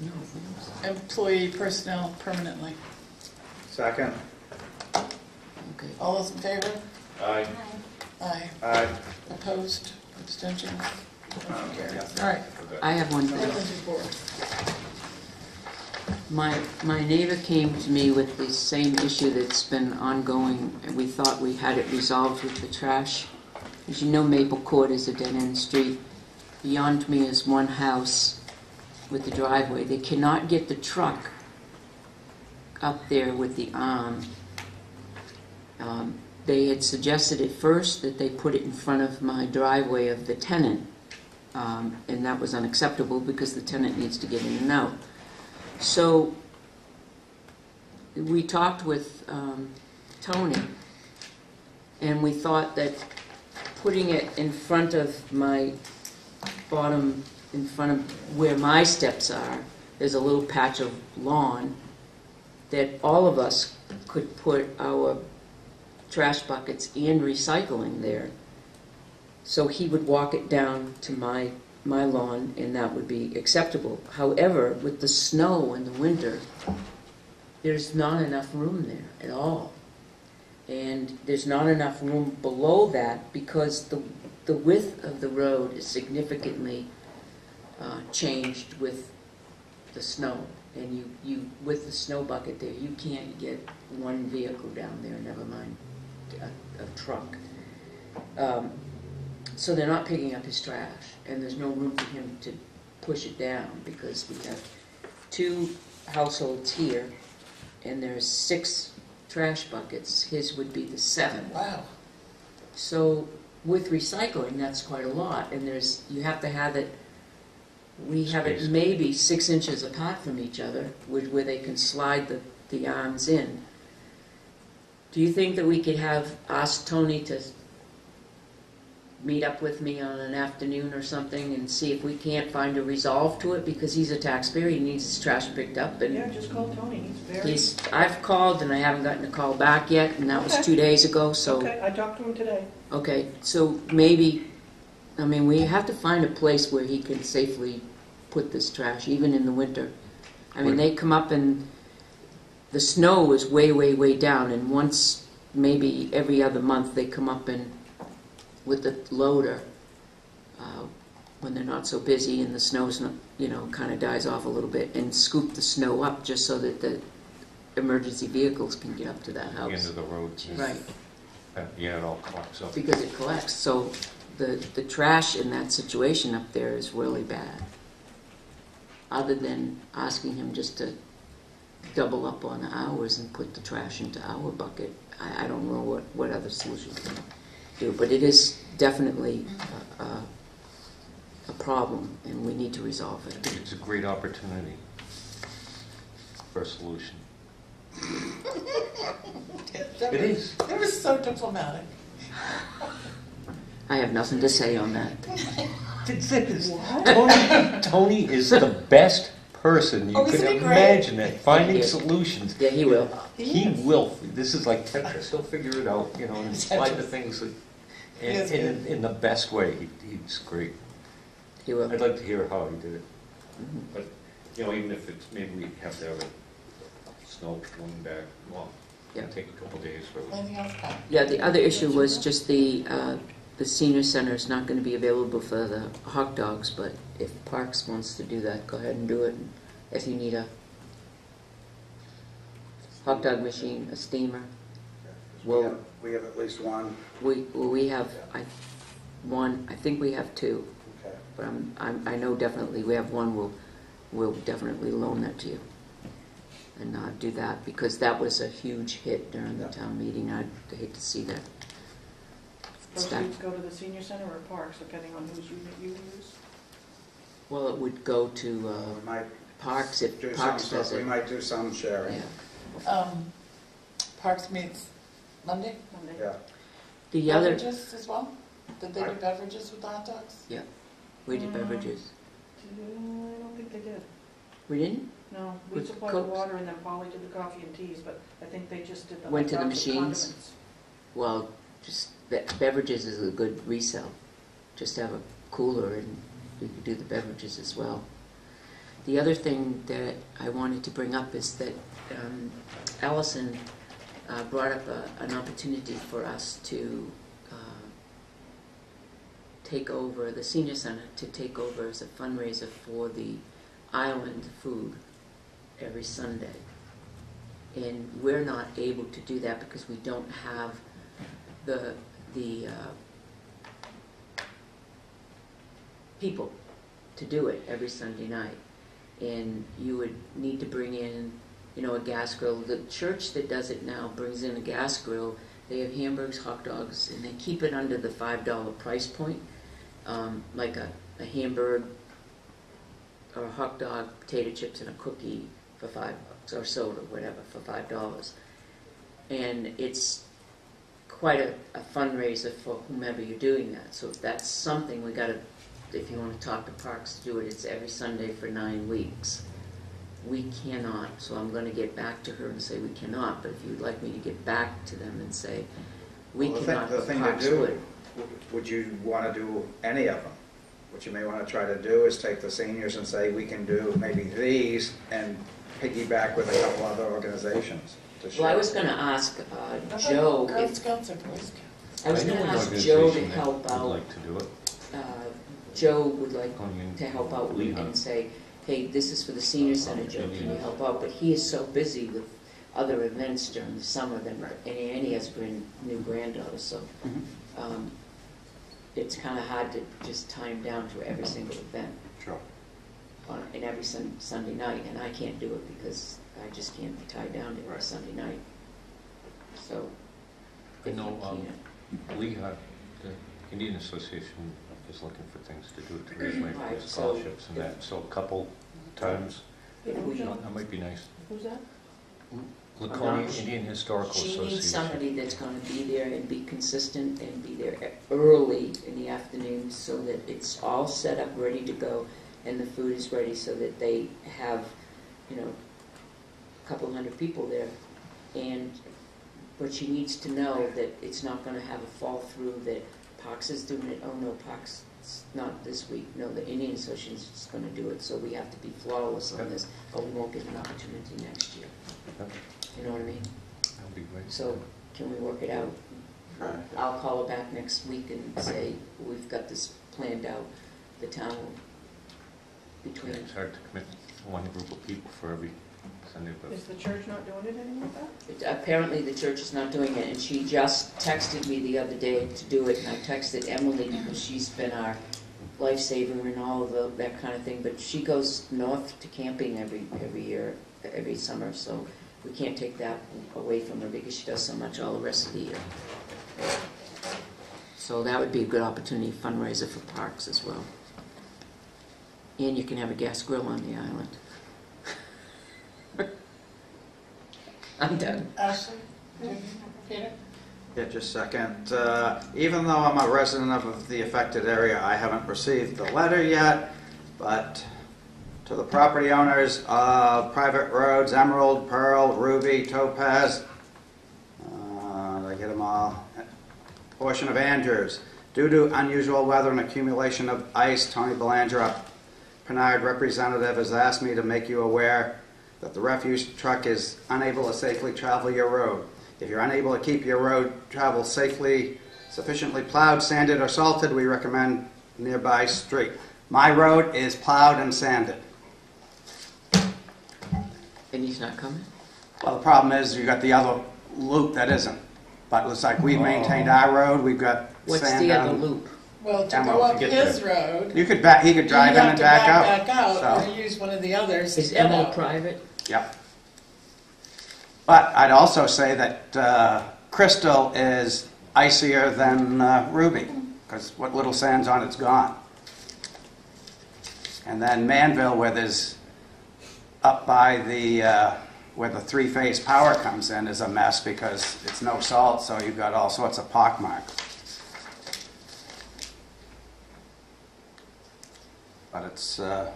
No, employee personnel permanently. Second. okay. All those in favor? Aye. Aye. Aye. Opposed? Abstentions? Motion carries. Yeah. All right, I have one thing. selectmen's report. My neighbor came to me with the same issue that's been ongoing, and we thought we had it resolved with the trash. As you know, Maple Court is a dead-end street. Beyond me is one house with the driveway. They cannot get the truck up there with the arm. They had suggested at first that they put it in front of my driveway of the tenant, and that was unacceptable because the tenant needs to get in and out. So we talked with Tony, and we thought that putting it in front of my bottom, in front of where my steps are, there's a little patch of lawn that all of us could put our trash buckets and recycling there. So he would walk it down to my lawn, and that would be acceptable. However, with the snow in the winter, there's not enough room there at all. And there's not enough room below that because the width of the road is significantly changed with the snow. And you with the snow bucket there, you can't get one vehicle down there, never mind a truck. So they're not picking up his trash, and there's no room for him to push it down because we have 2 households here, and there's 6 trash buckets. His would be the 7th. Wow. So with recycling, that's quite a lot, and you have to have it. We have it Space. maybe 6 inches apart from each other, where they can slide the arms in. Do you think that we could ask Tony to meet up with me on an afternoon or something and see if we can't find a resolve to it, because he's a taxpayer, he needs his trash picked up, and Yeah, just call Tony, he's very... I've called and I haven't gotten a call back yet, and that was Okay. 2 days ago, so... Okay, I talked to him today. Okay, so maybe, I mean, we have to find a place where he can safely put this trash, even in the winter. I mean, they come up and the snow is way, way, way down, and once, maybe every other month, they come up and with the loader when they're not so busy and the snow's not, kind of dies off a little bit, and scoop the snow up just so that the emergency vehicles can get up to that The end house. of the road. Right, Yeah, it all collects up. because it collects. So the trash in that situation up there is really bad. Other than asking him just to double up on the hours and put the trash into our bucket, I don't know what other solution we can do. But it is definitely a problem, and we need to resolve I it. think it's a great opportunity for a solution. It is. It was so diplomatic. I have nothing to say on that. Tony is the best person you Oh, could isn't he imagine at finding Yeah. solutions. Yeah, he will. He will. This is like Tetris. He'll figure it out, and slide the things is in the best way. He's great. He will. I'd like to hear how he did it. Mhm. But, even if it's, maybe we have to have a snow coming back, well, Yeah. it'll take a couple days for it. Anything else, Pat? Yeah, the other issue was just the senior center is not going to be available for the hot dogs, but if Parks wants to do that, go ahead and do it. And if you need a hot dog machine, a steamer, well, We have at least one. we have one. I think we have 2, Okay. but I know definitely we have one. We'll definitely loan that to you and do that, because that was a huge hit during the town meeting. I'd hate to see that. Proceeds go to the senior center or parks, depending on whose unit you use. Well, it would go to We might Parks if do Parks some, does we it. might do some sharing. Yeah. Parks meets Monday. Monday. Yeah. The other, Beverages as well? Did they do beverages with the hot dogs? we did beverages. I don't think they did. We didn't? No, we With supplied the Cokes? water and then Polly did the coffee and teas, but I think they just did the Went to hot the dogs and machines? condiments. Well, just beverages is a good resell. Just have a cooler and we could do the beverages as well. The other thing that I wanted to bring up is that Allison brought up an opportunity for us to take over the senior center, to take over as a fundraiser for the island food. every Sunday. And we're not able to do that because we don't have the people to do it every Sunday night. And you would need to bring in, you know, a gas grill. The church that does it now brings in a gas grill. They have hamburgers, hot dogs, and they keep it under the $5 price point, like a hamburger or a hot dog, potato chips, and a cookie for $5, or soda, whatever, for $5. And it's quite a fundraiser for whomever you're doing that. So if that's something we got to, if you want to talk to Parks to do it, it's every Sunday for 9 weeks. We cannot, so I'm going to get back to her and say we cannot, but if you'd like me to get back to them and say we Well, cannot, the thing to Parks do, would. would you want to do any of them? What you may want to try to do is take the seniors and say, we can do maybe these and piggyback with a couple other organizations to share. Well, I was going to ask Joe Girl if Scouts or Boy Scouts? I was know going to an ask Joe to organization that help would out. like to do it. Joe would like I mean, to help out Lehigh. and say, hey, this is for the senior center, Joe, can you help out? But he is so busy with other events during the summer than, and he has a new granddaughter, so it's kind of hard to just tie him down for every single event Sure. and every Sunday night, and I can't do it because I just can't be tied down to every Right. Sunday night. So, I if you know can. Lehigh, the Indian Association is looking for things to do to raise money Right, for so- scholarships and that, so a couple times, If we that might be nice. Who's that? Laconia No, Indian Historical She Association. needs somebody that's going to be there and be consistent and be there early in the afternoon so that it's all set up, ready to go, and the food is ready so that they have, you know, a couple hundred people there. But she needs to know that it's not going to have a fall through that Parks is doing it. Oh no, Parks it's not this week. No, the Indian Association is going to do it. So we have to be flawless on this, but we won't get an opportunity next year. Yep. You know what I mean? That'll be great. So can we work it out? Right. I'll call her back next week and say, we've got this planned out. The town will, between, It's hard to commit one group of people for every Sunday, but Is the church not doing it anymore, Beth? apparently the church is not doing it, and she just texted me the other day to do it, and I texted Emily because she's been our lifesaver and all of that kind of thing, but she goes north to camping every year, every summer, so we can't take that away from her because she does so much all the rest of the year. So that would be a good opportunity fundraiser for Parks as well. And you can have a gas grill on the island. I'm done. Ashley? Peter? Yeah, just a second. Even though I'm a resident of the affected area, I haven't received the letter yet, but to the property owners of private roads, Emerald, Pearl, Ruby, Topaz, did I get them all? Portion of Andrews. Due to unusual weather and accumulation of ice, Tony Belanger, a Pinard representative, has asked me to make you aware that the refuse truck is unable to safely travel your road. If you're unable to keep your road travel safely, sufficiently plowed, sanded, or salted, we recommend nearby street. My road is plowed and sanded. And he's not coming? Well, the problem is you got the other loop that isn't. But it looks like we've maintained our road, we've got What's sand the other down. loop? Well, to Emma, go up get his there. road, He could drive in you'd and have to back out. back out So, or use one of the others. Is to get Emil out. private? yep. But I'd also say that Crystal is icier than Ruby, because what little sand's on it's gone. And then Manville, where there's up by the where the three-phase power comes in, is a mess because it's no salt, so you've got all sorts of pockmarks. But it's I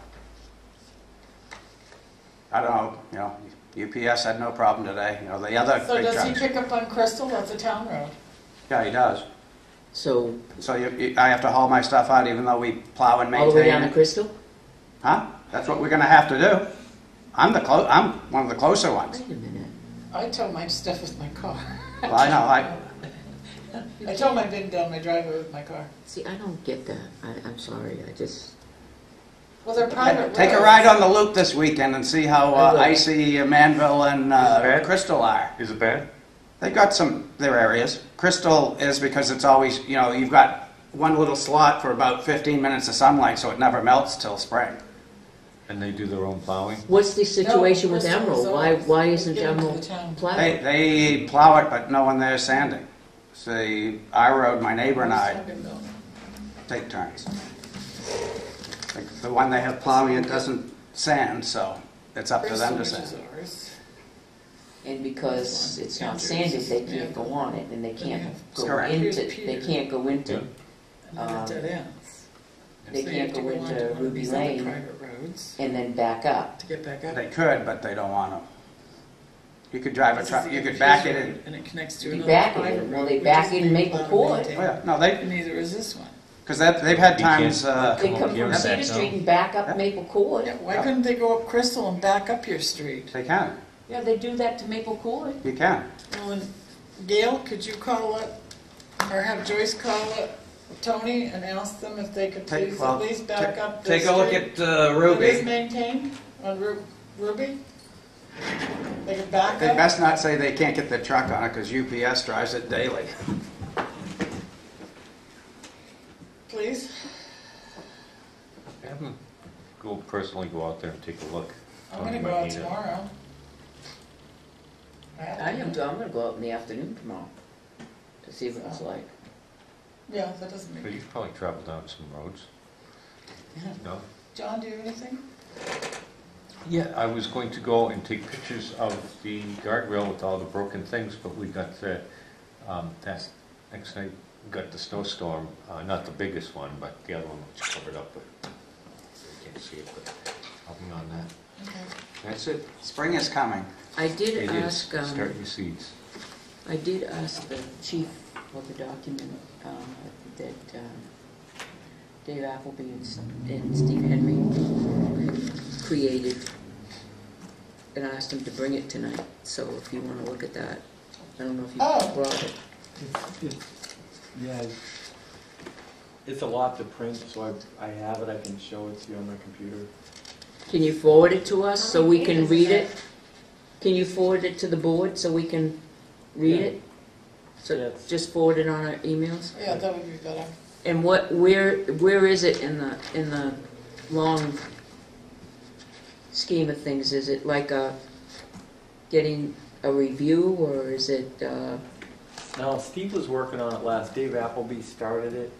don't know, you know, UPS had no problem today. You know, the other So big does he trucks. pick up on Crystal? That's a town road. Yeah, he does. So, So I have to haul my stuff out even though we plow and all the way maintain down to it? Crystal? Huh? That's what we're gonna have to do. I'm one of the closer ones. Wait a minute. I tow my stuff with my car. Well, I know, I tow my bin down my driveway with my car. See, I don't get that. I'm sorry. Well, they're private Take a roads. ride on the loop this weekend and see how I will. icy Manville and bad? Crystal are. Is it bad? They got their areas. Crystal is because it's always, you've got one little slot for about 15 minutes of sunlight, so it never melts till spring. And they do their own plowing? What's the situation with Crystal Emerald? Resorts. Why They isn't give them to Emerald the town. plowed? They plow it, but no one there sanding. See, our road, my neighbor and I take turns. Like, the one they have plowing, it doesn't sand, so it's up to them to Crystal, which sand. is ours. And because it's not Andrews. sanded, they can't Yeah. go on it, and they can't That's go correct. into, Here's they Peter. can't go into, And then it dead ends. they So you can't have to go on into to one of Ruby these other Lane private roads and then back up. to get back up. They could, but they don't want to. You could drive a This is truck, the you could confused back it road, in. And it connects to You another back it private in. road. Well, they which back is in being Maple plowed and Court. maintained. Oh, yeah, no, they, And neither is this one. because they've had You can't times, They Come come up here from and Cedar back Street down. and back up Yeah. Maple Court. Yeah, why couldn't they go up Crystal and back up your street? they can, Yeah, they do that to Maple Court. you can. Well, then, Gail, could you call it, or have Joyce call it, Tony, and ask them if they could please at least back up the Take a look street at that is Ruby. maintained on Ruby? They could back They up? best not say they can't get their truck on it, because UPS drives it daily. Please? Have them personally go out there and take a look. I'm Tony gonna go might out need it. tomorrow. I'm gonna go out in the afternoon tomorrow to see what it's like. Yeah, that doesn't But make, you could probably travel down some roads. No? John, do you have anything? Yeah, I was going to go and take pictures of the guardrail with all the broken things, but we got the, that's, next night, we got the snowstorm, not the biggest one, but the other one was covered up, but you can't see it, but I'll be on that. Okay. That's it. Spring is coming. I did It is. ask, Start your seeds. I did ask the chief of the document that Dave Appleby and Steve Henry created, and I asked him to bring it tonight. So if you want to look at that, I don't know if you Oh. brought it. Yeah, it's a lot to print, so I have it, I can show it to you on my computer. Can you forward it to us How so many we can pages read is it? Can you forward it to the board so we can read Yeah. it? So Yes. just forward it on our emails. Yeah, that would be better. And where is it in the long scheme of things? Is it like getting a review, or is it? Now, Steve was working on it last, Dave Appleby started it,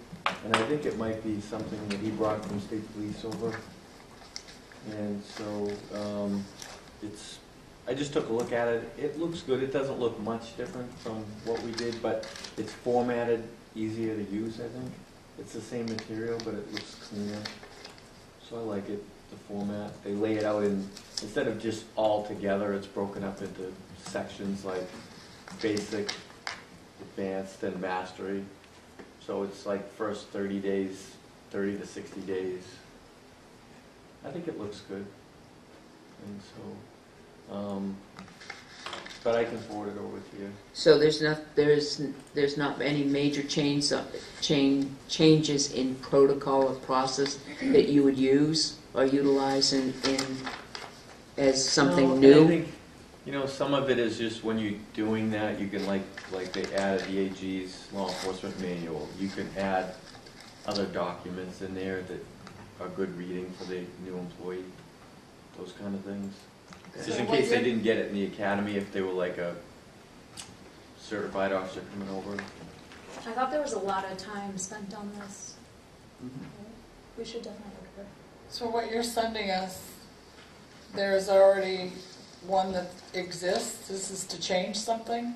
and I think it might be something that he brought from state police over. And so, I just took a look at it, it looks good, it doesn't look much different from what we did, but it's formatted, easier to use, I think. It's the same material, but it looks cleaner, so I like it, the format. They lay it out in, instead of just all together, it's broken up into sections like basic, advanced, and mastery. So it's like first 30 days, 30 to 60 days. I think it looks good. And so, but I can forward it over to you. So there's not any major changes in protocol or process that you would use or utilize in as something No, new. I think, some of it is just when you're doing that, you can like they added the AG's law enforcement manual. You can add other documents in there that are good reading for the new employee. Those kind of things. Just in case they didn't get it in the academy, if they were like a certified officer coming over. I thought there was a lot of time spent on this. We should definitely look at it. So what you're sending us, there's already one that exists, this is to change something?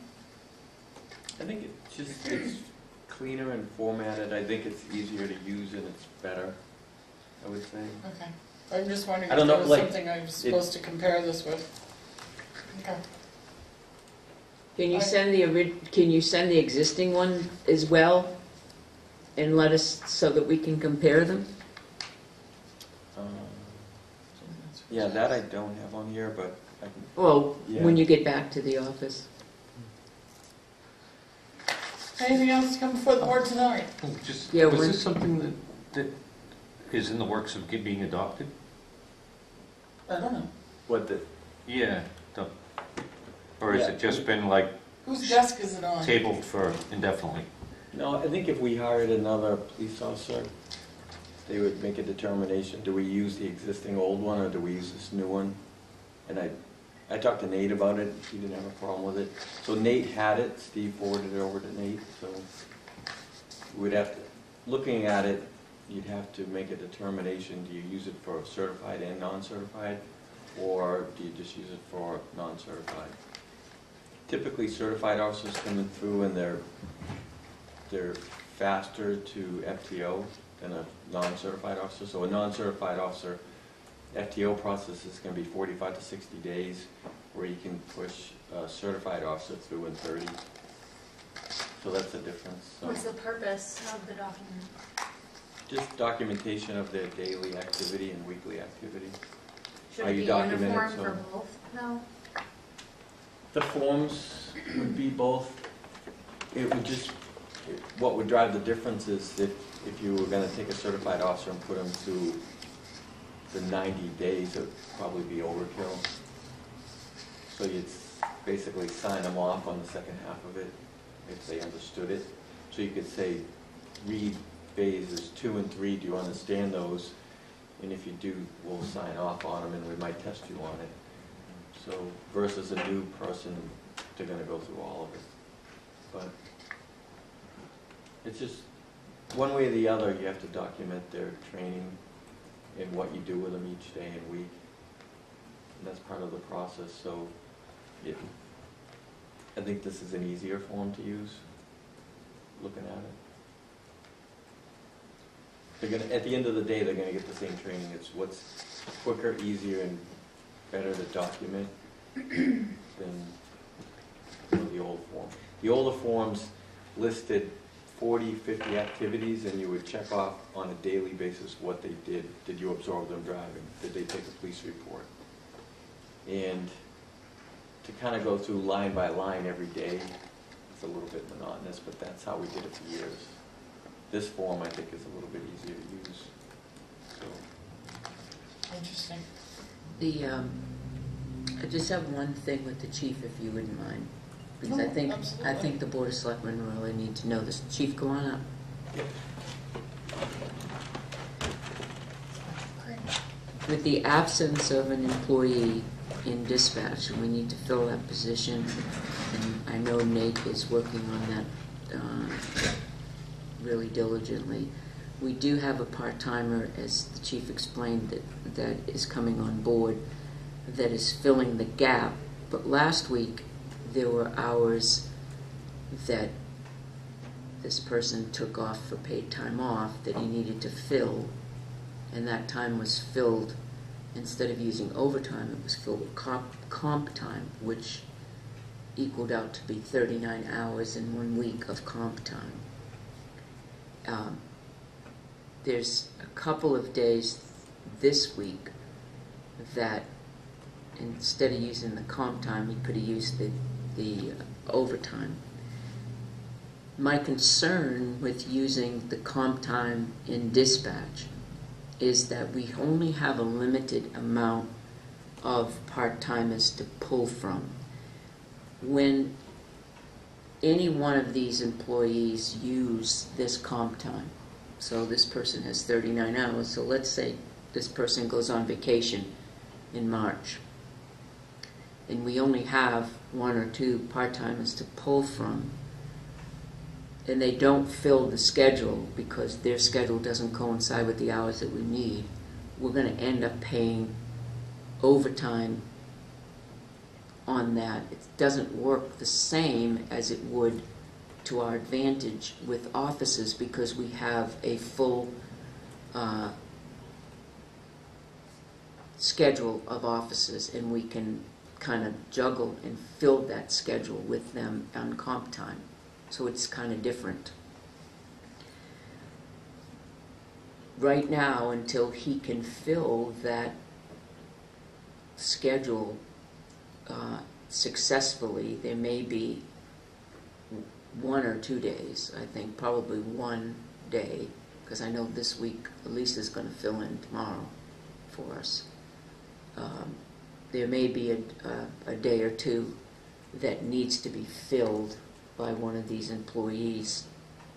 I think it's cleaner and formatted. I think it's easier to use and it's better, I would say. Okay. I'm just wondering I if don't there know, was like, something I'm supposed to compare this with. Okay. Can you send the existing one as well, and let us so that we can compare them? Yeah, that I don't have on here, but I can. Well, Yeah. when you get back to the office. Anything else to come before the board tonight? Oh, just, Yeah, was when- this something that is in the works of being adopted? I don't know. What the, Yeah. Or has Yeah. it just been like Whose desk is it on? tabled for indefinitely? no, I think if we hired another police officer, they would make a determination, do we use the existing old one or do we use this new one? And I talked to Nate about it, he didn't have a problem with it. So Nate had it, Steve forwarded it over to Nate, so we'd have to, looking at it, you'd have to make a determination, do you use it for certified and non-certified? Or do you just use it for non-certified? Typically certified officers coming through and they're faster to FTO than a non-certified officer. So a non-certified officer, FTO process is going to be 45 to 60 days, where you can push a certified officer through in 30. So that's the difference. So What's the purpose of the document? just documentation of their daily activity and weekly activity. Should Are it you be documented, uniform so- for both? No. The forms would be both. It would just, what would drive the difference is if you were going to take a certified officer and put them through the 90 days, it would probably be overkill. So you'd basically sign them off on the second half of it, if they understood it. So you could say, read phases 2 and 3, do you understand those? And if you do, we'll sign off on them and we might test you on it. So versus a new person, they're going to go through all of it. But it's just, one way or the other, you have to document their training and what you do with them each day and week. And that's part of the process. So I think this is an easier form to use, looking at it. They're gonna, at the end of the day, they're going to get the same training. It's what's quicker, easier, and better to document than the old form. The older forms listed 40, 50 activities, and you would check off on a daily basis what they did. Did you observe them driving? Did they take a police report? And to kind of go through line by line every day, it's a little bit monotonous, but that's how we did it for years. This form, I think, is a little bit easier to use. So, Interesting. I just have one thing with the chief, if you wouldn't mind, because I No, think absolutely. the Board of Selectmen really need to know this. Chief, go on up. With the absence of an employee in dispatch, and we need to fill that position, and I know Nate is working on that really diligently. We do have a part-timer, as the chief explained, that is coming on board, that is filling the gap. But last week, there were hours that this person took off for paid time off that he needed to fill, and that time was filled, instead of using overtime, it was filled with comp time, which equaled out to be 39 hours in 1 week of comp time. There's a couple of days this week that instead of using the comp time, he could have used the overtime. My concern with using the comp time in dispatch is that we only have a limited amount of part-timers to pull from. When any one of these employees use this comp time, so this person has 39 hours, so let's say this person goes on vacation in March, and we only have 1 or 2 part-timers to pull from, and they don't fill the schedule because their schedule doesn't coincide with the hours that we need, we're going to end up paying overtime on that. It doesn't work the same as it would to our advantage with officers, because we have a full schedule of officers, and we can kind of juggle and fill that schedule with them on comp time. So it's kind of different. Right now, until he can fill that schedule successfully, there may be 1 or 2 days, I think probably 1 day, because I know this week Elisa's going to fill in tomorrow for us. There may be a day or two that needs to be filled by one of these employees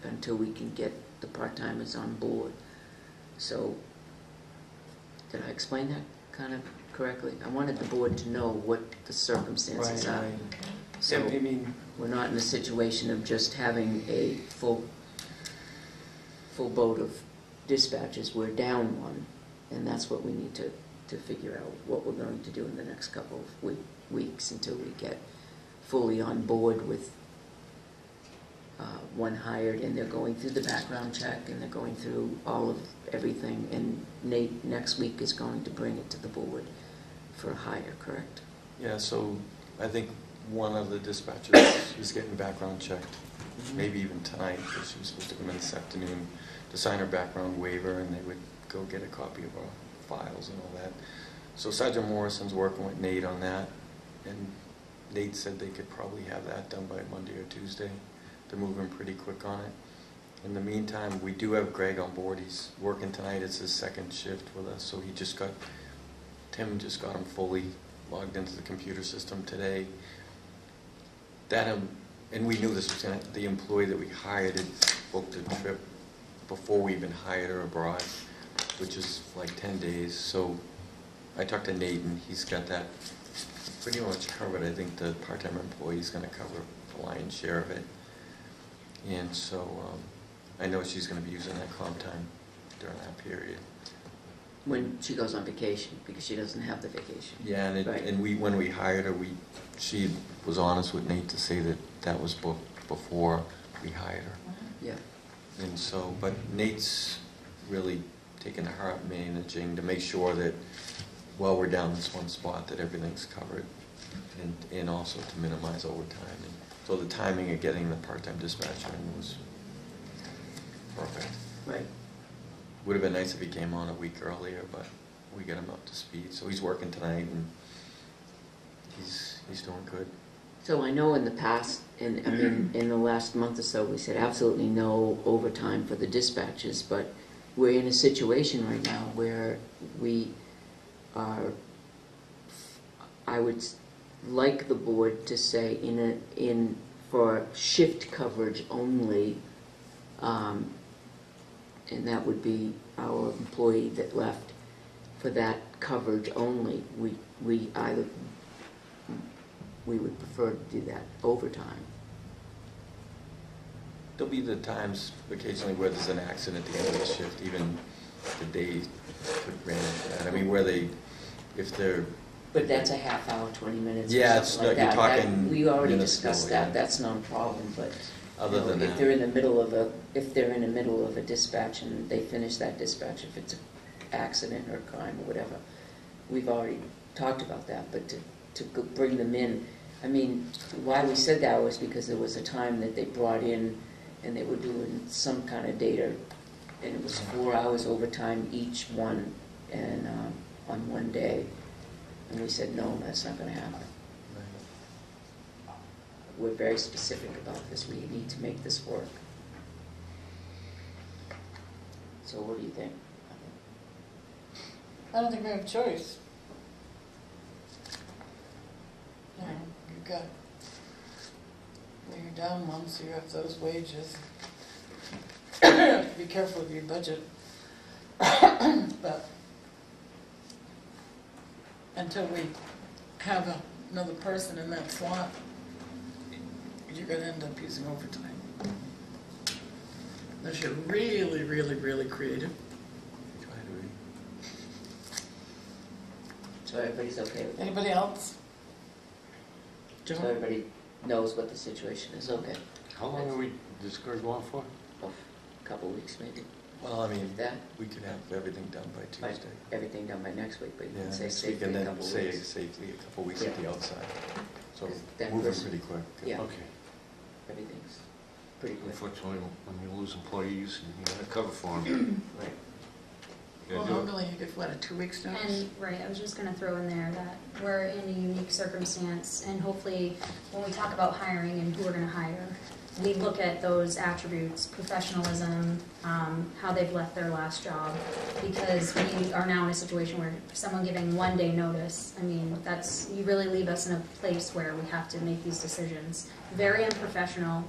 until we can get the part-timers on board. So, did I explain that kind of correctly? I wanted the board to know what the circumstances are. Right. So Yeah, I mean, we're not in a situation of just having a full boat of dispatches. We're down one, and that's what we need to figure out what we're going to do in the next couple of weeks until we get fully on board with one hired, and they're going through the background check, and they're going through all of everything, and Nate next week is going to bring it to the board for a hire, correct? Yeah, so I think one of the dispatchers is getting background checked, maybe even tonight, because she was supposed to come in this afternoon to sign her background waiver, and they would go get a copy of our files and all that. So Sergeant Morrison's working with Nate on that, and Nate said they could probably have that done by Monday or Tuesday. They're moving pretty quick on it. In the meantime, we do have Greg on board. He's working tonight. It's his second shift with us, so Tim just got him fully logged into the computer system today. And we knew this was the employee that we hired had booked a trip before we even hired her abroad, which is like 10 days. So I talked to Nate, and he's got that pretty much covered. I think the part-time employee is going to cover the lion's share of it. And so I know she's going to be using that comp time during that period. When she goes on vacation, because she doesn't have the vacation. Yeah, and Right. when we hired her, she was honest with Nate to say that was booked before we hired her. Yeah. And so, but Nate's really taking a heart managing to make sure that while we're down this one spot that everything's covered, and also to minimize overtime. And so the timing of getting the part-time dispatcher in was perfect. Right. Would have been nice if he came on a week earlier, but we got him up to speed. So he's working tonight, and he's doing good. So I know in the past, and I mean in the last month or so, we said absolutely no overtime for the dispatches, but we're in a situation right now where we are, I would like the board to say for shift coverage only, and that would be our employee that left, for that coverage only, we would prefer to do that overtime. There'll be the times occasionally where there's an accident at the end of the shift, even the day could ran into that. I mean, if they're... But that's a half hour, 20 minutes, Yeah, or it's something like not- you're that. talking We already minutes discussed still, yeah. that, that's not a problem, but Other you know, than if that. they're in the middle of a dispatch and they finish that dispatch, if it's an accident or crime or whatever, we've already talked about that, but to bring them in, I mean, why we said that was because there was a time that they brought in and they were doing some kind of data, and it was 4 hours overtime each one, and on one day, and we said, no, that's not going to happen. We're very specific about this. We need to make this work. So what do you think? I don't think we have a choice. You know, you've got, when you're down one, so you have those wages. You have to be careful of your budget. But until we have another person in that slot, you're going to end up using overtime. Unless you're really, really, really creative. Try to be. So everybody's okay with that? Anybody else? So Joe? everybody knows what the situation is, okay. How long are we, this going on for? Oh, a couple weeks maybe. Well, I mean, That, we could have everything done by by Tuesday. everything done by next week, but you Yeah, can say next week, safely and a then couple say weeks. safely a couple weeks at Yeah. the outside. So That moving person- pretty quick. Yeah. Okay. Everything's pretty quick. Unfortunately, when you lose employees, you gotta cover for them. Right. You Well, gotta do it. normally you get, what, a 2 weeks notice? And, right, I was just gonna throw in there that we're in a unique circumstance, and hopefully, when we talk about hiring and who we're gonna hire, we look at those attributes, professionalism, how they've left their last job, because we are now in a situation where someone giving 1 day notice, I mean, you really leave us in a place where we have to make these decisions. Very unprofessional,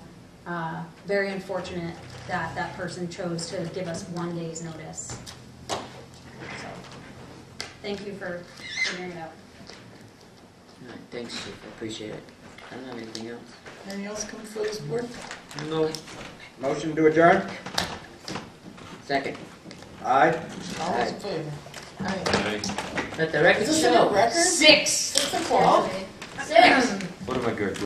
very unfortunate that that person chose to give us 1 day's notice. So, thank you for figuring it out. All right, thanks, Chief, I appreciate it. I don't have anything else. Anything else come before this board? No. Motion to adjourn? Second. Aye. All those in favor? Aye. Let the record Is this a show. new record? 6. 6 o'clock? 6. What am I good?